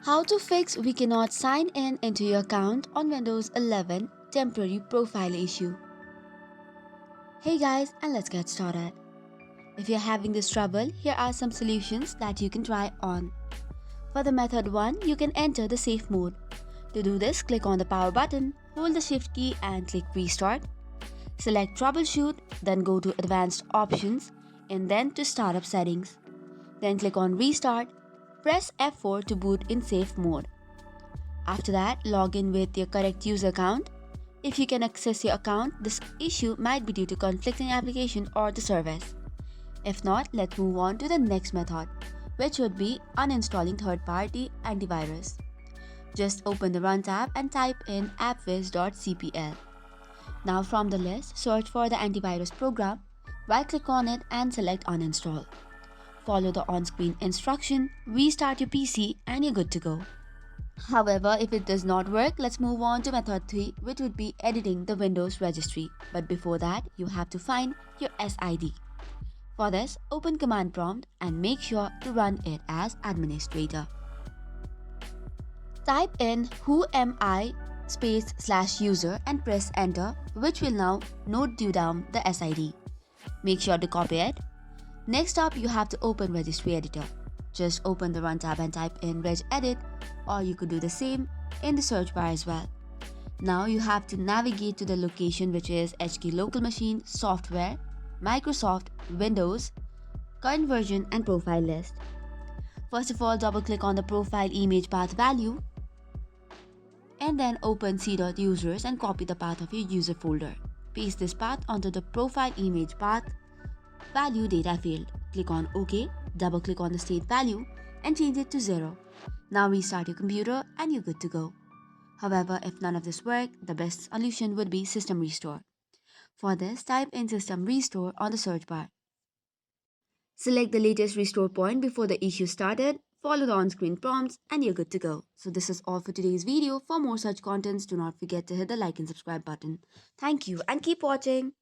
How to fix we cannot sign in into your account on Windows 11 temporary profile issue. Hey guys, and let's get started. If you're having this trouble, here are some solutions that you can try on. For the method 1, you can enter the safe mode. To do this, click on the power button, hold the shift key and click restart. Select troubleshoot, then go to advanced options and then to startup settings. Then click on restart. Press F4 to boot in safe mode. After that, log in with your correct user account. If you can access your account, this issue might be due to conflicting application or the service. If not, let's move on to the next method, which would be uninstalling third-party antivirus. Just open the Run tab and type in appwiz.cpl. Now from the list, search for the antivirus program, right-click on it and select Uninstall. Follow the on-screen instruction, restart your PC and you're good to go. However, if it does not work, let's move on to method 3, which would be editing the Windows registry. But before that, you have to find your SID. For this, open command prompt and make sure to run it as administrator. Type in who am I /user and press enter, which will now note you down the SID. Make sure to copy it. Next up, you have to open Registry Editor. Just open the Run tab and type in regedit, or you could do the same in the search bar as well. Now you have to navigate to the location which is HK Local Machine, Software, Microsoft, Windows, Current Version and Profile List. First of all, double click on the profile image path value and then open c.users and copy the path of your user folder. Paste this path onto the profile image path value data field. Click on OK, double click on the state value and change it to 0. Now restart your computer and you're good to go. However, if none of this works, the best solution would be System Restore. For this, type in System Restore on the search bar. Select the latest restore point before the issue started, follow the on-screen prompts and you're good to go. So this is all for today's video. For more such contents, do not forget to hit the like and subscribe button. Thank you and keep watching.